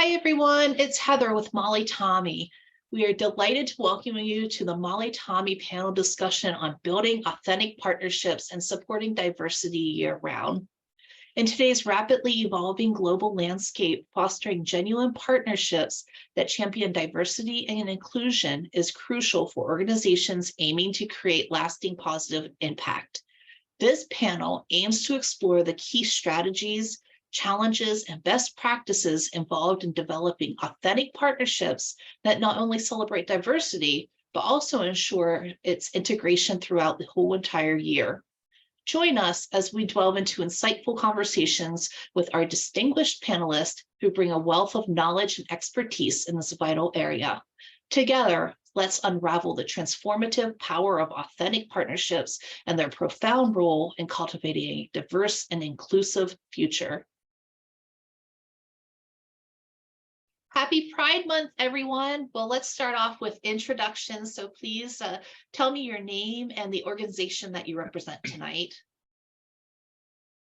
Hi, everyone. It's Heather with Molly Tommy. We are delighted to welcome you to the Molly Tommy panel discussion on building authentic partnerships and supporting diversity year-round. In today's rapidly evolving global landscape, fostering genuine partnerships that champion diversity and inclusion is crucial for organizations aiming to create lasting positive impact. This panel aims to explore the key strategies, challenges, and best practices involved in developing authentic partnerships that not only celebrate diversity, but also ensure its integration throughout the whole entire year. Join us as we delve into insightful conversations with our distinguished panelists who bring a wealth of knowledge and expertise in this vital area. Together, let's unravel the transformative power of authentic partnerships and their profound role in cultivating a diverse and inclusive future. Happy Pride Month, everyone. Well, let's start off with introductions. So please tell me your name and the organization that you represent tonight.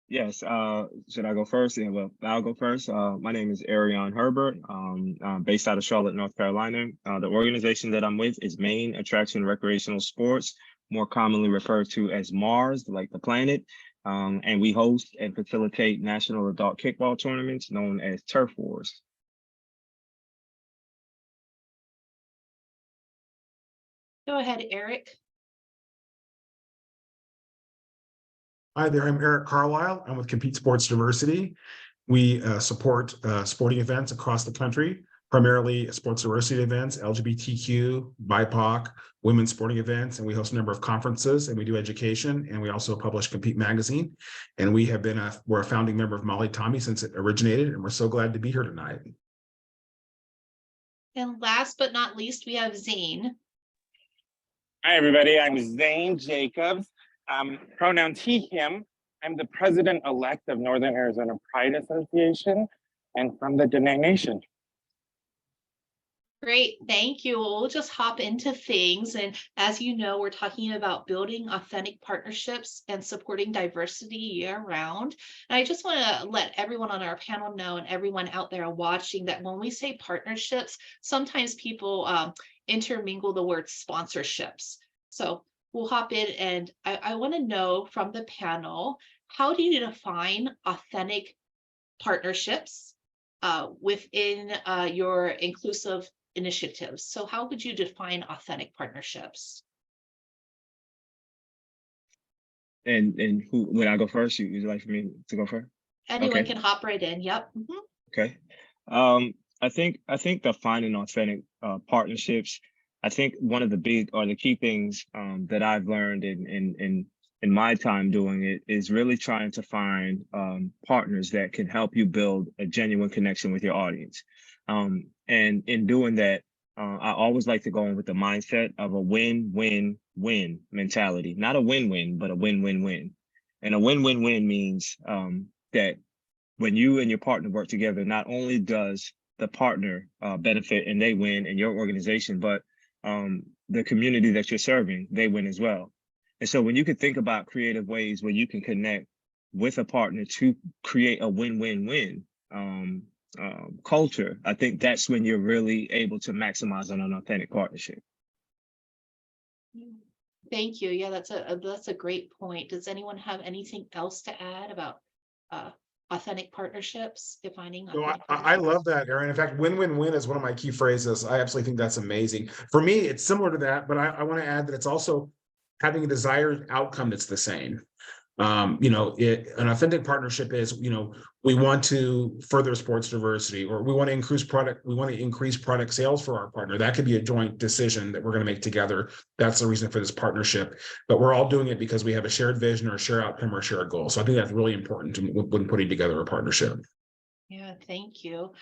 Yes, should I go first? Yeah, well, I'll go first. My name is Arion Herbert. I'm based out of Charlotte, North Carolina. The organization that I'm with is Maine Attraction Recreational Sports, more commonly referred to as Mars, like the planet. And we host and facilitate national adult kickball tournaments known as Turf Wars. Go ahead, Eric. Hi there, I'm Eric Carlisle. I'm with Compete Sports Diversity. We support sporting events across the country, primarily sports diversity events, LGBTQ, BIPOC, women's sporting events, and we host a number of conferences, and we do education, and we also publish Compete Magazine. And we have been we're a founding member of Molly Tommy since it originated, and we're so glad to be here tonight. And last but not least, we have Zane. Hi, everybody. I'm Zane Jacobs. Pronoun he, him. I'm the president-elect of Northern Arizona Pride Association and from the Dene Nation. Great, thank you. We'll just hop into things. And as you know, we're talking about building authentic partnerships and supporting diversity year-round. And I just want to let everyone on our panel know and everyone out there watching that when we say partnerships, sometimes people intermingle the word sponsorships. So we'll hop in, and I want to know from the panel, how do you define authentic partnerships within your inclusive initiatives? So how would you define authentic partnerships? And who, would I go first? Would you like for me to go first? Anyone Okay. can hop right in. Yep. Okay. I think defining authentic partnerships, I think one of the big or the key things that I've learned in my time doing it is really trying to find partners that can help you build a genuine connection with your audience. And in doing that, I always like to go in with the mindset of a win-win-win mentality, not a win-win, but a win-win-win. And a win-win-win means that when you and your partner work together, not only does the partner benefit and they win in your organization, but the community that you're serving, they win as well. And so when you can think about creative ways where you can connect with a partner to create a win-win-win culture, I think that's when you're really able to maximize on an authentic partnership. Thank you. Yeah, that's a great point. Does anyone have anything else to add about authentic partnerships, defining authentic I love that, Aaron. In fact, win-win-win is one of my key phrases. I absolutely think that's amazing. For me, it's similar to that, but I want to add that it's also having a desired outcome that's the same. An authentic partnership is, we want to further sports diversity, or we want to increase product sales for our partner. That could be a joint decision that we're going to make together. That's the reason for this partnership. But we're all doing it because we have a shared vision or a shared outcome or a shared goal. So I think that's really important when putting together a partnership. Yeah, thank you.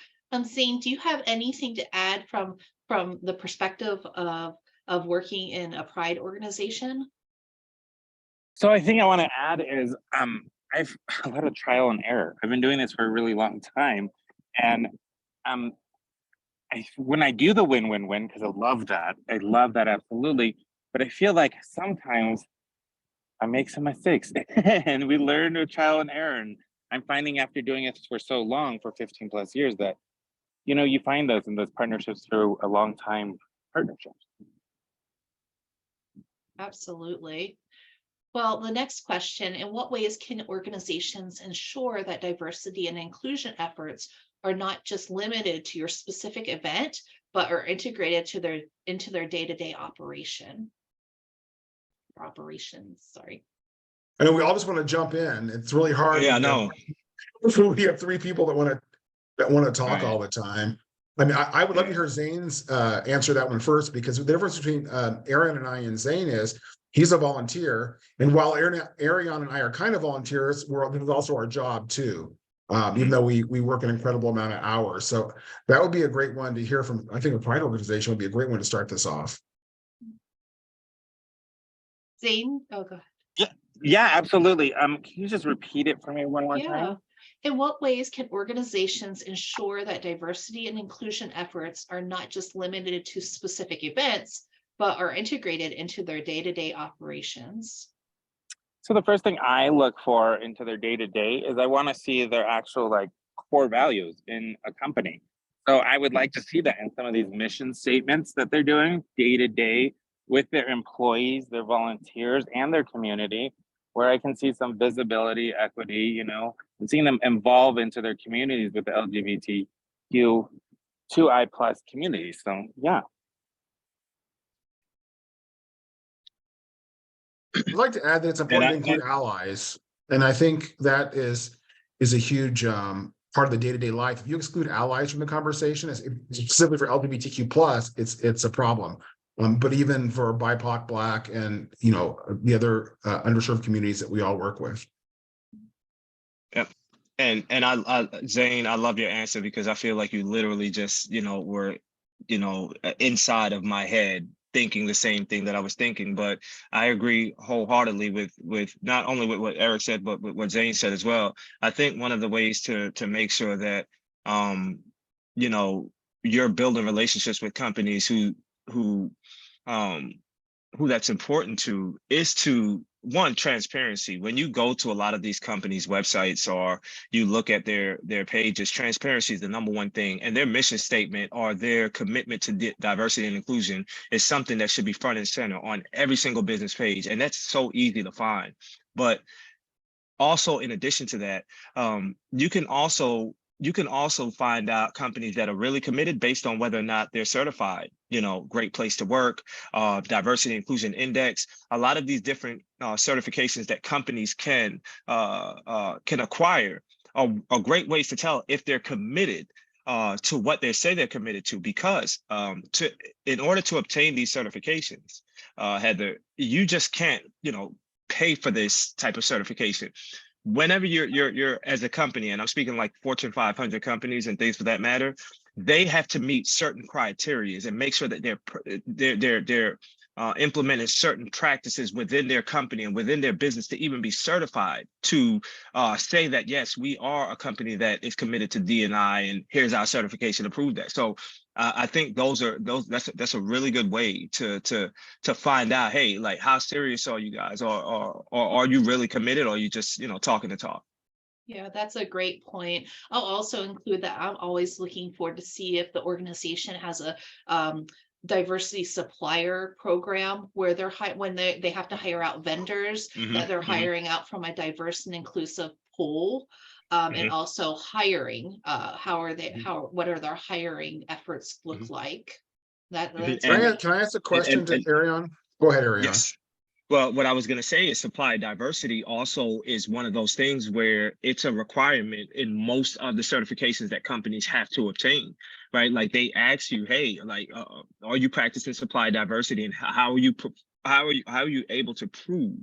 Zane, do you have anything to add from the perspective of working in a Pride organization? So I think I want to add is I've a lot of trial and error. I've been doing this for a really long time. And when I do the win-win-win, because I love that absolutely. But I feel like sometimes I make some mistakes and we learn with trial and error. And I'm finding after doing it for so long, for 15 plus years, that you find those in those partnerships through a long time partnership. Absolutely. Well, the next question, in what ways can organizations ensure that diversity and inclusion efforts are not just limited to your specific event, but are integrated into their day-to-day operations, sorry. I know we all just want to jump in. It's really hard. Yeah, I when know. we have three people that want to talk Right. all the time. I mean, I would love to hear Zane's answer that one first, because the difference between Aaron and I and Zane is he's a volunteer. And while Arion and I are kind of volunteers, this is also our job too, even though we work an incredible amount of hours. So that would be a great one to hear from. I think a Pride organization would be a great one to start this off. Zane, oh, go ahead. Yeah, absolutely. Can you just repeat it for me one more Yeah. time? In what ways can organizations ensure that diversity and inclusion efforts are not just limited to specific events, but are integrated into their day-to-day operations? So the first thing I look for into their day-to-day is I want to see their actual like core values in a company. So I would like to see that in some of these mission statements that they're doing day-to-day with their employees, their volunteers, and their community, where I can see some visibility, equity, and seeing them evolve into their communities with the LGBTQ2I+ community. So yeah. I'd like to add that it's important to include allies. And I think that is a huge part of the day-to-day life. If you exclude allies from the conversation, specifically for LGBTQ+, it's a problem. But even for BIPOC, Black, and the other underserved communities that we all work with. Yep. And I Zane, I love your answer, because I feel like you literally just, were, inside of my head thinking the same thing that I was thinking. But I agree wholeheartly with not only with what Eric said, but with what Zane said as well. I think one of the ways to make sure that you're building relationships with companies who that's important to is to, one, transparency. When you go to a lot of these companies' websites or you look at their pages, transparency is the number one thing. And their mission statement or their commitment to diversity and inclusion is something that should be front and center on every single business page. And that's so easy to find. But also, in addition to that, you can also find out companies that are really committed based on whether or not they're certified, Great Place to Work, Diversity and Inclusion Index, a lot of these different certifications that companies can acquire are great ways to tell if they're committed to what they say they're committed to, because in order to obtain these certifications, Heather, you just can't, pay for this type of certification. Whenever you're as a company, and I'm speaking like Fortune 500 companies and things for that matter, they have to meet certain criteria and make sure that they're implementing certain practices within their company and within their business to even be certified to say that, yes, we are a company that is committed to D&I, and here's our certification to prove that. So I think that's a really good way to find out, hey, like, how serious are you guys, or are you really committed, or are you just talking the talk? Yeah, that's a great point. I'll also include that I'm always looking forward to see if the organization has a diversity supplier program where they're when they have to hire out vendors, that they're hiring out from a diverse and inclusive pool. And also hiring, what are their hiring efforts look like? That's Can I ask a question to Arion? Go ahead, Arion. Yes. Well, what I was going to say is supply diversity also is one of those things where it's a requirement in most of the certifications that companies have to obtain, right? Like, they ask you, hey, like, are you practicing supply diversity, and how are you able to prove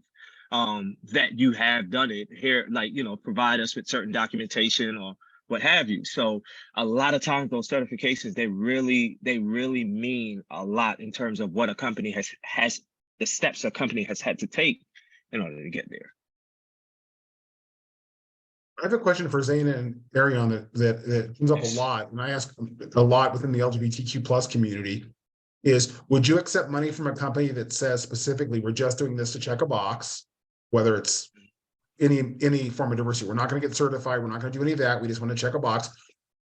that you have done it here? Like, provide us with certain documentation or what have you. So a lot of times those certifications, they really mean a lot in terms of what a company has the steps a company has had to take in order to get there. I have a question for Zane and Arion that comes up a lot, and I ask a lot within the LGBTQ+ community, is would you accept money from a company that says specifically, we're just doing this to check a box, whether it's any form of diversity? We're not going to get certified. We're not going to do any of that. We just want to check a box.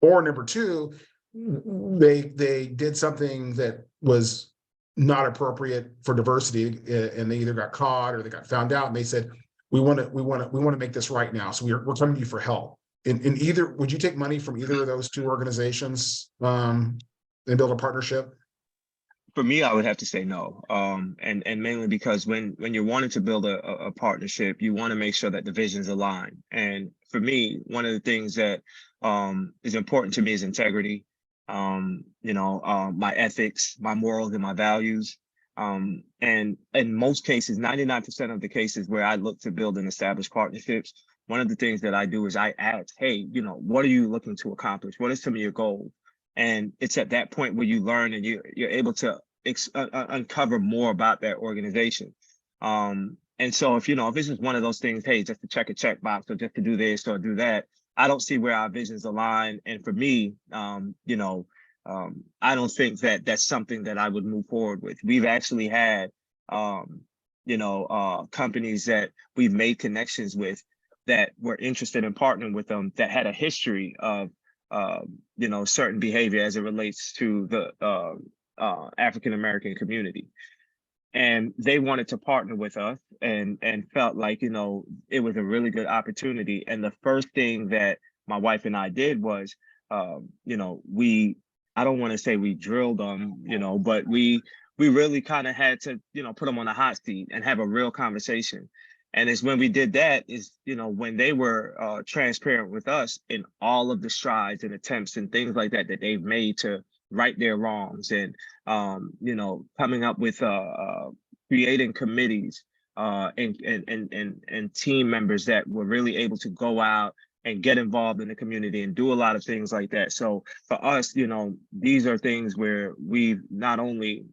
Or number two, they did something that was not appropriate for diversity, and they either got caught or they got found out, and they said, we want to make this right now, so we're coming to you for help. In either, would you take money from either of those two organizations and build a partnership? For me, I would have to say no, and mainly because when you're wanting to build a partnership, you want to make sure that the visions align. And for me, one of the things that is important to me is integrity, my ethics, my morals, and my values. And in most cases, 99% of the cases where I look to build and establish partnerships, one of the things that I do is I ask, hey, what are you looking to accomplish? What is some of your goals? And it's at that point where you learn and you're able to uncover more about that organization. And so if it's just one of those things, hey, just to check a checkbox or just to do this or do that, I don't see where our visions align. And for me, I don't think that that's something that I would move forward with. We've actually had, companies that we've made connections with that were interested in partnering with them that had a history of, certain behavior as it relates to the African-American community. And they wanted to partner with us and felt like, it was a really good opportunity. And the first thing that my wife and I did was, I don't want to say we drilled them, but we really kind of had to, put them on a hot seat and have a real conversation. And it's when we did that is, when they were transparent with us in all of the strides and attempts and things like that that they've made to right their wrongs, and coming up with creating committees and team members that were really able to go out and get involved in the community and do a lot of things like that. So for us, these are things where we've not only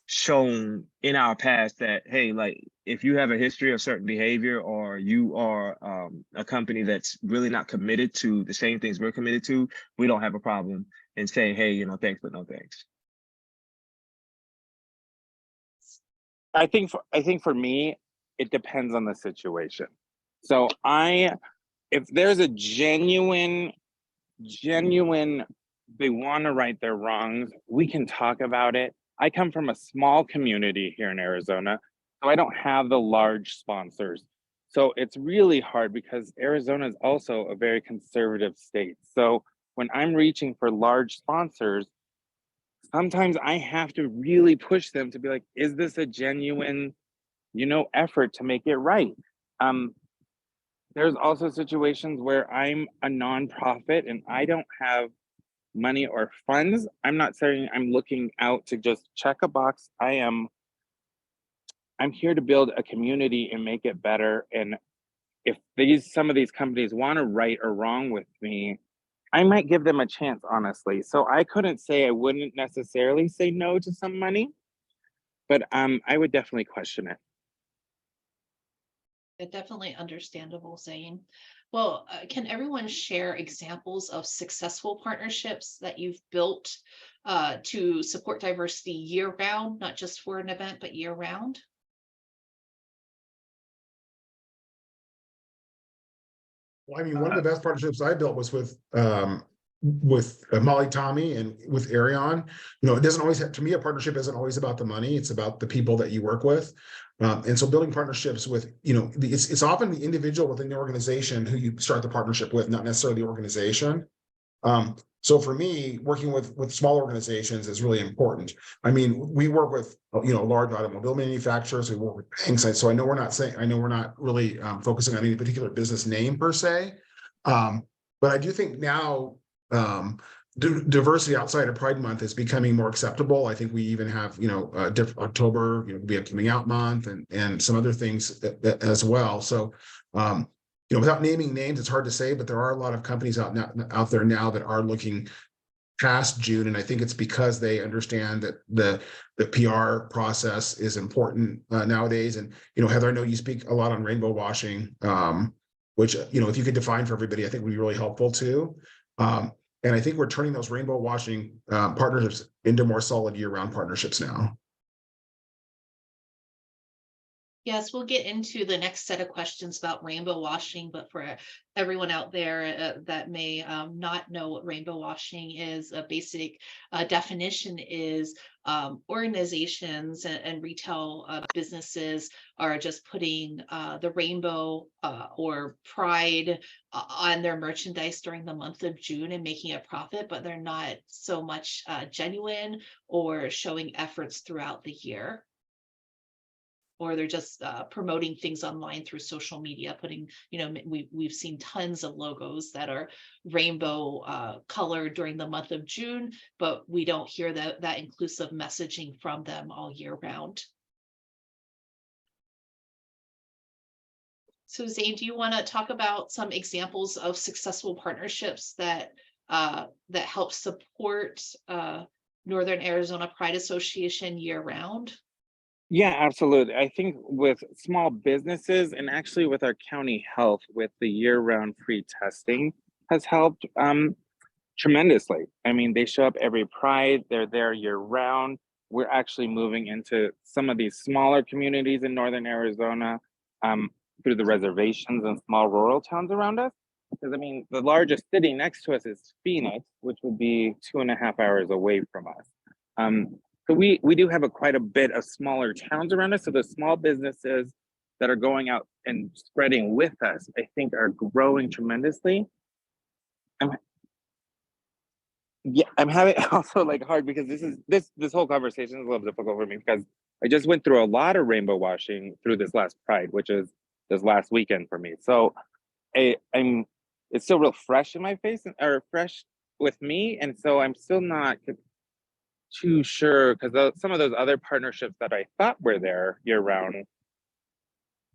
shown in our past that, hey, like if you have a history of certain behavior or you are a company that's really not committed to the same things we're committed to, we don't have a problem in saying, hey, thanks, but no thanks. I think for me, it depends on the situation. So if there's a genuine, they want to right their wrongs, we can talk about it. I come from a small community here in Arizona, so I don't have the large sponsors. So it's really hard because Arizona is also a very conservative state. So when I'm reaching for large sponsors, sometimes I have to really push them to be like, is this a genuine, effort to make it right? There's also situations where I'm a nonprofit and I don't have money or funds. I'm not saying I'm looking out to just check a box. I'm here to build a community and make it better. And if some of these companies want to right or wrong with me, I might give them a chance, honestly. So I couldn't say I wouldn't necessarily say no to some money, but I would definitely question it. Definitely understandable, Zane. Well, can everyone share examples of successful partnerships that you've built to support diversity year round, not just for an event, but year round? Well, I mean, one of the best partnerships I built was with Molly Tommy and with Arion. It doesn't always have, to me, a partnership isn't always about the money. It's about the people that you work with. And so building partnerships with, it's often the individual within the organization who you start the partnership with, not necessarily the organization. So for me, working with small organizations is really important. I mean, we work with, large automobile manufacturers, we work with banks. So I know we're not really focusing on any particular business name per se. But I do think now diversity outside of Pride Month is becoming more acceptable. I think we even have, October, we have Coming Out Month and some other things as well. So, without naming names, it's hard to say, but there are a lot of companies out there now that are looking past June. And I think it's because they understand that the PR process is important nowadays. And, Heather, I know you speak a lot on rainbow washing, which, if you could define for everybody, I think would be really helpful too. And I think we're turning those rainbow washing partnerships into more solid year-round partnerships now. Yes, we'll get into the next set of questions about rainbow washing, but for everyone out there that may not know what rainbow washing is, a basic definition is organizations and retail businesses are just putting the rainbow or pride on their merchandise during the month of June and making a profit, but they're not so much genuine or showing efforts throughout the year. Or they're just promoting things online through social media, putting, we've seen tons of logos that are rainbow colored during the month of June, but we don't hear that inclusive messaging from them all year round. So Zane, do you want to talk about some examples of successful partnerships that help support Northern Arizona Pride Association year round? Yeah, absolutely. I think with small businesses and actually with our county health, with the year-round free testing has helped tremendously. I mean, they show up every Pride, they're there year-round. We're actually moving into some of these smaller communities in Northern Arizona through the reservations and small rural towns around us. Because I mean, the largest city next to us is Phoenix, which would be 2.5 hours away from us. So we do have quite a bit of smaller towns around us. So the small businesses that are going out and spreading with us, I think, are growing tremendously. I'm having also like hard because this whole conversation is a little difficult for me because I just went through a lot of rainbow washing through this last Pride, which is this last weekend for me. So it's still real fresh in my face or fresh with me, and so I'm still not too sure because some of those other partnerships that I thought were there year round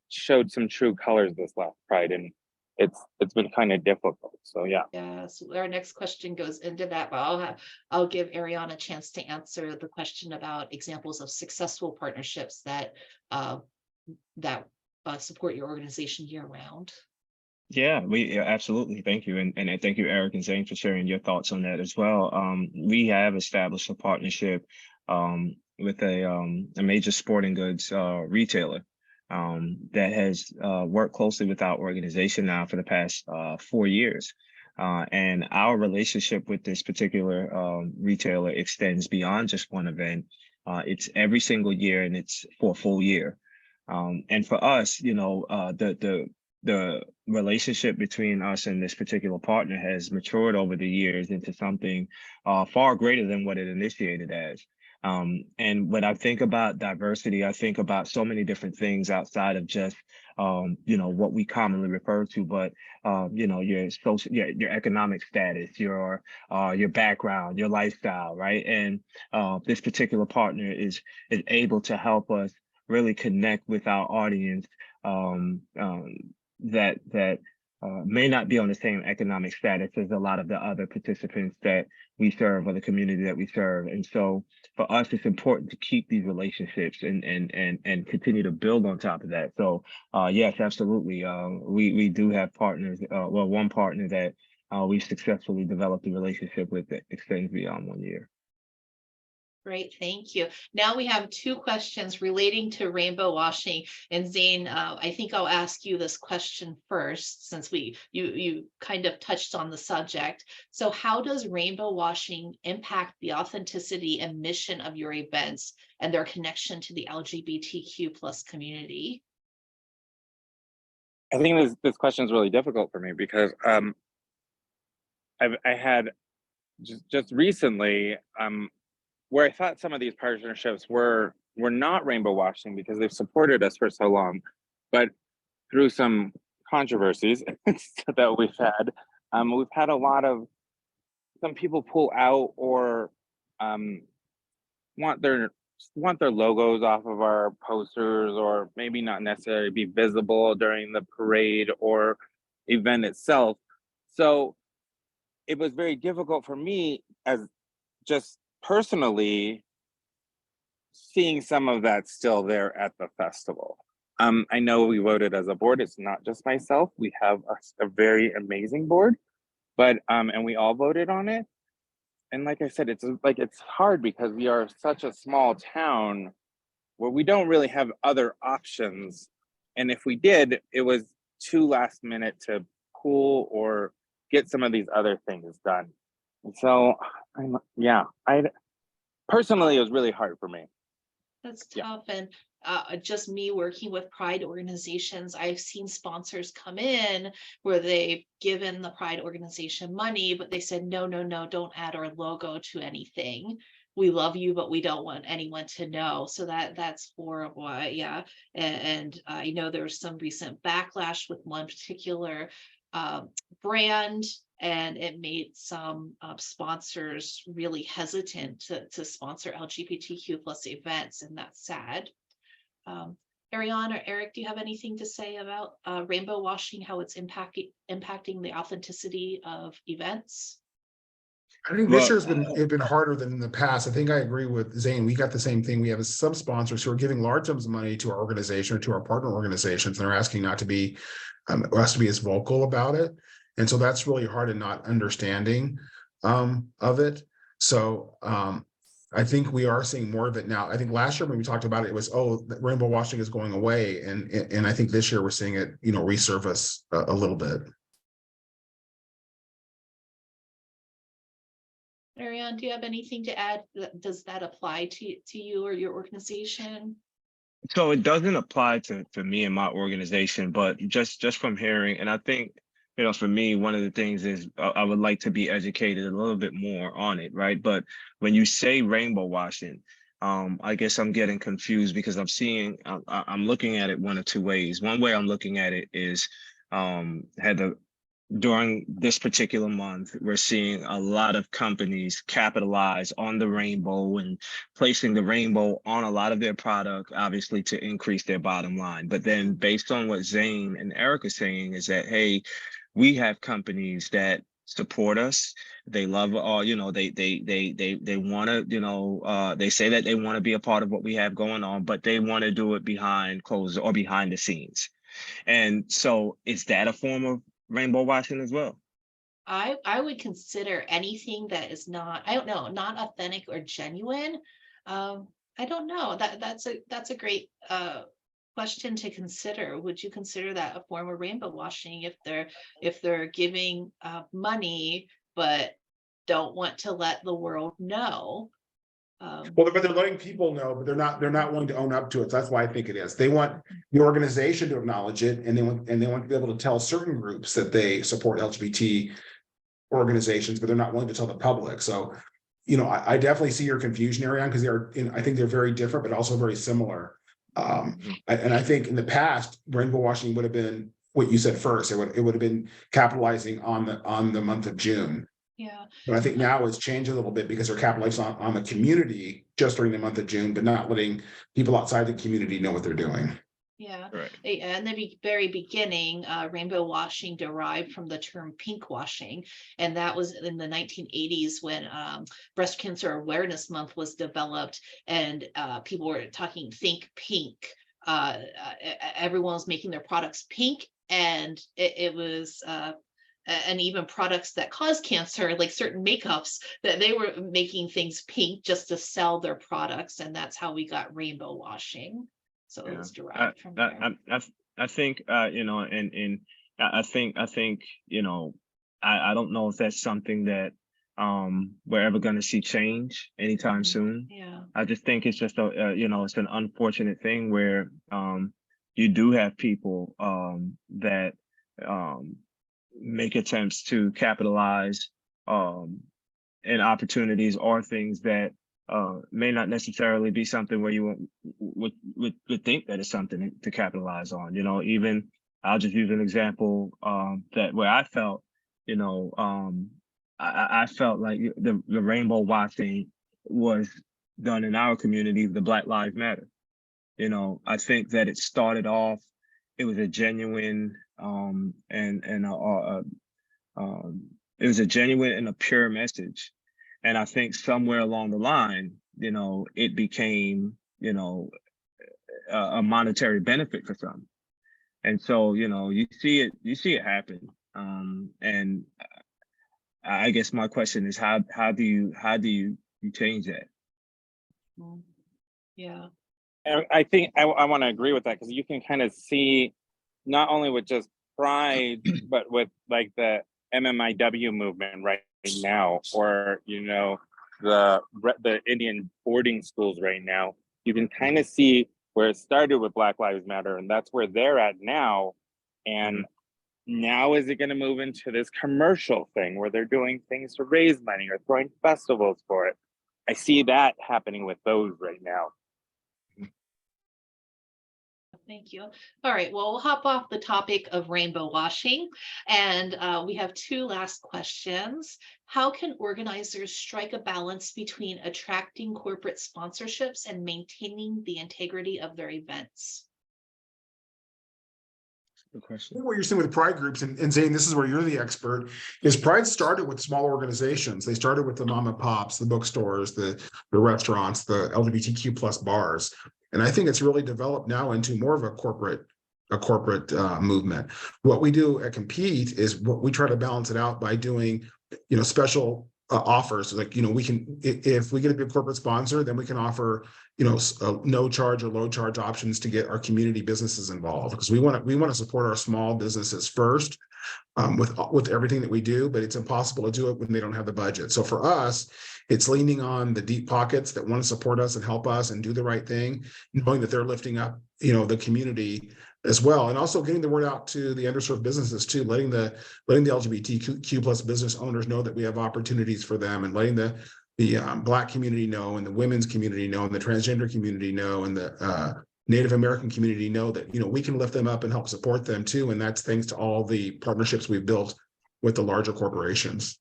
showed some true colors this last Pride, and it's been kind of difficult. So yeah. Yeah, so our next question goes into that, but I'll give Ariana a chance to answer the question about examples of successful partnerships that support your organization year round. Yeah, absolutely. Thank you. And thank you, Eric and Zane, for sharing your thoughts on that as well. We have established a partnership with a major sporting goods retailer that has worked closely with our organization now for the past 4 years. And our relationship with this particular retailer extends beyond just one event. It's every single year, and it's for a full year. And for us, the relationship between us and this particular partner has matured over the years into something far greater than what it initiated as. And when I think about diversity, I think about so many different things outside of just, what we commonly refer to, but, your social, your economic status, your background, your lifestyle, right? And this particular partner is able to help us really connect with our audience that may not be on the same economic status as a lot of the other participants that we serve or the community that we serve. And so for us, it's important to keep these relationships and continue to build on top of that. So yes, absolutely. We do have partners, one partner that we've successfully developed a relationship with that extends beyond 1 year. Great, thank you. Now we have 2 questions relating to rainbow washing. And Zane, I think I'll ask you this question first, since you kind of touched on the subject. So how does rainbow washing impact the authenticity and mission of your events and their connection to the LGBTQ+ community? I think this question is really difficult for me because I had just recently where I thought some of these partnerships were not rainbow washing because they've supported us for so long, but through some controversies that we've had a lot of some people pull out or want their logos off of our posters, or maybe not necessarily be visible during the parade or event itself. So it was very difficult for me as just personally seeing some of that still there at the festival. I know we voted as a board. It's not just myself. We have a very amazing board, but and we all voted on it. And like I said, it's hard because we are such a small town where we don't really have other options. And if we did, it was too last minute to cool or get some of these other things done. And so I personally, it was really hard for me. That's Yeah. tough. And just me working with Pride organizations, I've seen sponsors come in where they've given the Pride organization money, but they said, no, no, no, don't add our logo to anything. We love you, but we don't want anyone to know. So that's horrible. Yeah. And I know there was some recent backlash with one particular brand, and it made some sponsors really hesitant to sponsor LGBTQ plus events, and that's sad. Ariane or Eric, do you have anything to say about rainbow washing, how it's impacting the authenticity of events? I think this Well, year's been harder than in the past. I think I agree with Zane. We got the same thing. We have some sponsors who are giving large sums of money to our organization or to our partner organizations, and they're asking not to be us to be as vocal about it. And so that's really hard and not understanding of it. So I think we are seeing more of it now. I think last year when we talked about it, it was, oh, rainbow washing is going away. And I think this year we're seeing it, resurface a little bit. Ariane, do you have anything to add? Does that apply to you or your organization? so it doesn't apply to me and my organization, but just from hearing, and I think, for me, one of the things is I would like to be educated a little bit more on it, right? But when you say rainbow washing, I guess I'm getting confused because I'm looking at it one of two ways. One way I'm looking at it is during this particular month, we're seeing a lot of companies capitalize on the rainbow and placing the rainbow on a lot of their product, obviously to increase their bottom line. But then based on what Zane and Eric are saying is that, hey, we have companies that support us. They love they want to, they say that they want to be a part of what we have going on, but they want to do it behind closed or behind the scenes. And so is that a form of rainbow washing as well? I would consider anything that is not, I don't know, not authentic or genuine. I don't know. That's a great question to consider. Would you consider that a form of rainbow washing if they're giving money but don't want to let the world know? Well, but they're letting people know, but they're not willing to own up to it. So that's why I think it is. They want the organization to acknowledge it, and they want to be able to tell certain groups that they support LGBT organizations, but they're not willing to tell the public. So, I definitely see your confusion, Ariane, because I think they're very different, but also very similar. And I think in the past, rainbow washing would have been what you said first. It would have been capitalizing on the month of June. Yeah. But I think now it's changed a little bit because they're capitalizing on the community just during the month of June, but not letting people outside the community know what they're doing. Yeah. Right. In the very beginning, rainbow washing derived from the term pink washing. And that was in the 1980s when Breast Cancer Awareness Month was developed, and people were talking think pink. Everyone was making their products pink, and it was and even products that cause cancer, like certain makeups, that they were making things pink just to sell their products. And that's how we got rainbow washing. So it was derived from there. I think, and I think, I don't know if that's something that we're ever going to see change anytime soon. Yeah. I just think it's just it's an unfortunate thing where you do have people that make attempts to capitalize in opportunities or things that may not necessarily be something where you would think that it's something to capitalize on. Even I'll just use an example that where I felt, I felt like the rainbow washing was done in our community, the Black Lives Matter. I think that it started off, it was a genuine it was a genuine and a pure message. And I think somewhere along the line, it became, a monetary benefit for some. And so, you see it happen. And I guess my question is how do you change that? Yeah. And I think I want to agree with that, because you can kind of see not only with just Pride, but with like the MMIW movement right now, or the Indian boarding schools right now. You can kind of see where it started with Black Lives Matter, and that's where they're at now. And now is it going to move into this commercial thing where they're doing things to raise money or throwing festivals for it? I see that happening with those right now. Thank you. All right, well, we'll hop off the topic of rainbow washing, and we have two last questions. How can organizers strike a balance between attracting corporate sponsorships and maintaining the integrity of their events? Good I question. think what you're seeing with Pride groups, and Zane, this is where you're the expert, is Pride started with small organizations. They started with the mom and pops, the bookstores, the restaurants, the LGBTQ plus bars. And I think it's really developed now into more of a corporate movement. What we do at Compete is what we try to balance it out by doing, special offers. Like, we can, if we get a big corporate sponsor, then we can offer, no charge or low charge options to get our community businesses involved, because we want to support our small businesses first. With everything that we do, but it's impossible to do it when they don't have the budget. So for us, it's leaning on the deep pockets that want to support us and help us and do the right thing, knowing that they're lifting up, the community as well, and also getting the word out to the underserved businesses too, letting the LGBTQ plus business owners know that we have opportunities for them, and letting the Black community know, and the women's community know, and the transgender community know, and the Native American community know that, we can lift them up and help support them too. And that's thanks to all the partnerships we've built with the larger corporations.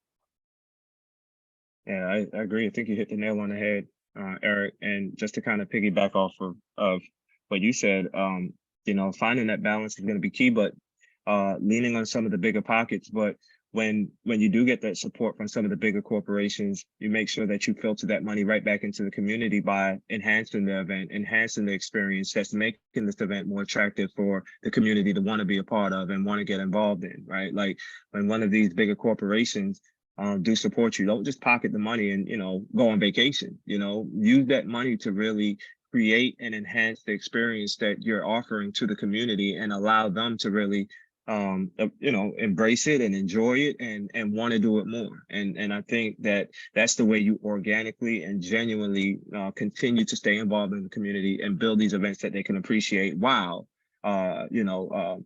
Yeah, I agree. I think you hit the nail on the head, Eric. And just to kind of piggyback off of what you said, finding that balance is going to be key, but leaning on some of the bigger pockets. But when you do get that support from some of the bigger corporations, you make sure that you filter that money right back into the community by enhancing the event, enhancing the experience, that's making this event more attractive for the community to want to be a part of and want to get involved in, right? Like when one of these bigger corporations do support you, don't just pocket the money and, go on vacation, use that money to really create and enhance the experience that you're offering to the community, and allow them to really embrace it and enjoy it and want to do it more. And I think that that's the way you organically and genuinely continue to stay involved in the community and build these events that they can appreciate, while maximizing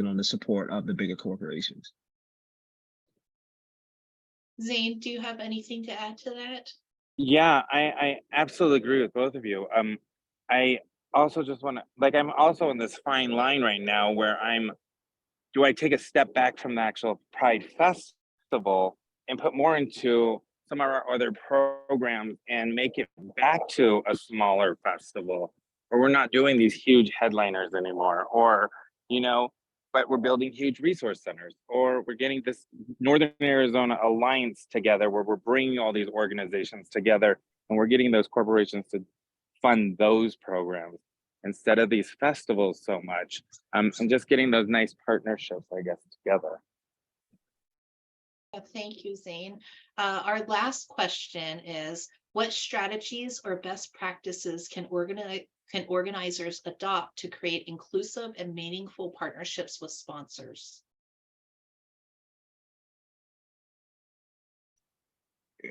on the support of the bigger corporations. Zane, do you have anything to add to that? Yeah, I absolutely agree with both of you. I also just want to, I'm also in this fine line right now where do I take a step back from the actual Pride Festival and put more into some of our other programs and make it back to a smaller festival, where we're not doing these huge headliners anymore, or, but we're building huge resource centers, or we're getting this Northern Arizona Alliance together where we're bringing all these organizations together and we're getting those corporations to fund those programs instead of these festivals so much, and just getting those nice partnerships, I guess, together. Thank you, Zane. Our last question is, what strategies or best practices can organizers adopt to create inclusive and meaningful partnerships with sponsors?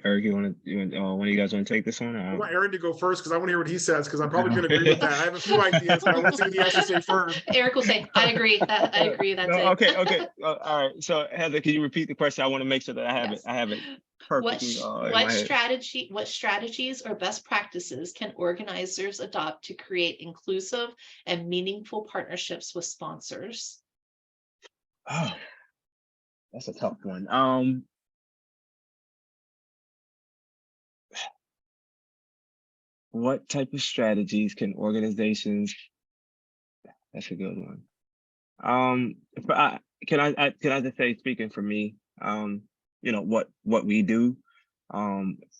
Eric, one of you guys want to take this one? I want Aaron to go first, because I want to hear what he says, because I'm probably going to agree with that. I have a few ideas, but I want to see what he has to say first. Eric will say, I agree. I agree. That's No, it. Okay. All right. So Heather, can you repeat the question? I want to make sure that I have Yes. it. I have it perfectly in my head. What strategies or best practices can organizers adopt to create inclusive and meaningful partnerships with sponsors? Oh, that's a tough one. What type of strategies can organizations? That's a good one. Can I just say, speaking for me, what we do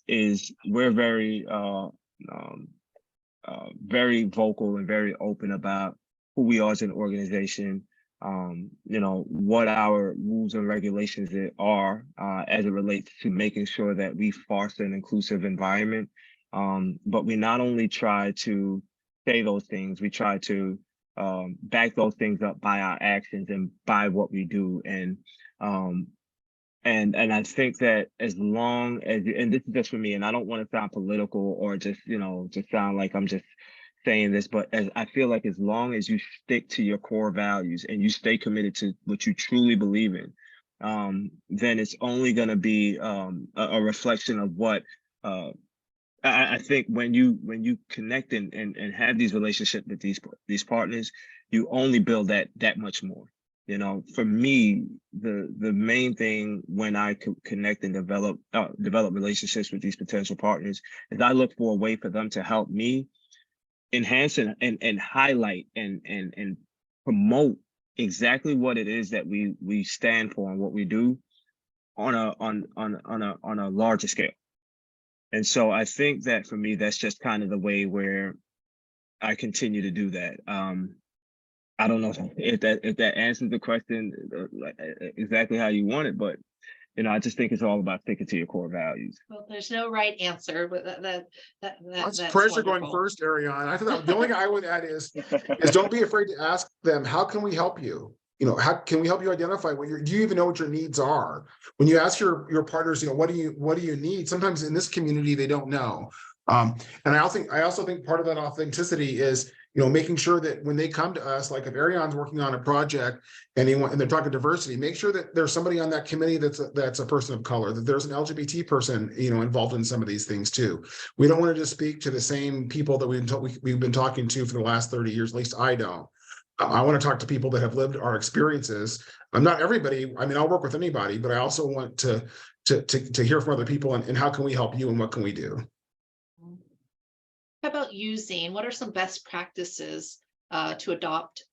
is we're very very vocal and very open about who we are as an organization, what our rules and regulations are as it relates to making sure that we foster an inclusive environment. But we not only try to say those things. We try to back those things up by our actions and by what we do. And I think that as long as, and this is just for me, and I don't want to sound political or just, just sound like I'm just saying this, but as I feel like as long as you stick to your core values and you stay committed to what you truly believe in, then it's only going to be a reflection of what I think when you connect and have these relationships with these partners, you only build that much more. For me, the main thing when I connect and develop relationships with these potential partners is I look for a way for them to help me enhance and highlight and promote exactly what it is that we stand for and what we do on a larger scale. And so I think that for me, that's just kind of the way where I continue to do that. I don't know if that answers the question exactly how you want it, but I just think it's all about sticking to your core values. Well, there's no right answer, but That's that's pressure going wonderful. first, Ariane. I thought the only thing I would add is don't be afraid to ask them, how can we help you? How can we help you identify do you even know what your needs are? When you ask your partners, what do you need? Sometimes in this community, they don't know. And I also think part of that authenticity is, making sure that when they come to us, like if Ariane's working on a project and they're talking diversity, make sure that there's somebody on that committee that's a person of color, that there's an LGBT person, involved in some of these things too. We don't want to just speak to the same people that we've been talking to for the last 30 years. At least I don't. I want to talk to people that have lived our experiences. I'm not everybody. I mean, I'll work with anybody, but I also want to hear from other people and how can we help you and what can we do? How about Zane? What are some best practices to adopt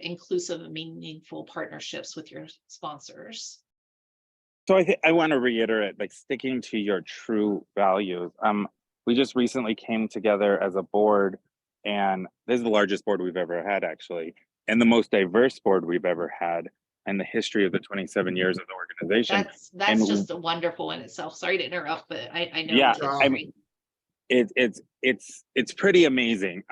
inclusive and meaningful partnerships with your sponsors? So I want to reiterate, like, sticking to your true values. We just recently came together as a board, and this is the largest board we've ever had, actually, and the most diverse board we've ever had in the history of the 27 years of the organization. That's just a wonderful in itself. Sorry to interrupt, but I know. Yeah, I mean, it's pretty amazing.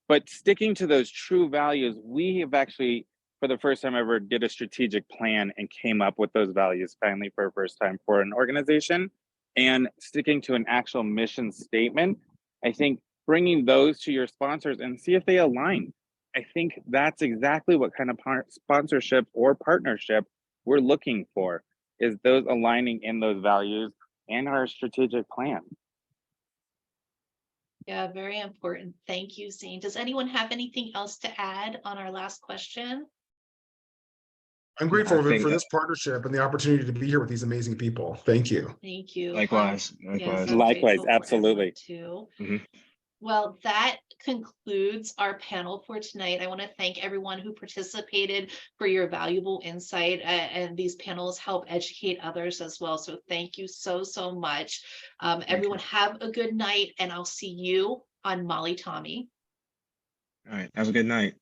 But sticking to those true values, we have actually, for the first time ever, did a strategic plan and came up with those values finally for the first time for an organization. And sticking to an actual mission statement, I think bringing those to your sponsors and see if they align. I think that's exactly what kind of sponsorship or partnership we're looking for, is those aligning in those values and our strategic plan. Yeah, very important. Thank you, Zane. Does anyone have anything else to add on our last question? I'm grateful for this partnership and the opportunity to be here with these amazing people. Thank you. Thank you. Likewise. Yes, Likewise, absolutely. Too. Mm-hmm. Well, that concludes our panel for tonight. I want to thank everyone who participated for your valuable insight, and these panels help educate others as well. So thank you so much. Everyone have a good night, and I'll see you on Molly Tommy. All right. Have a good night.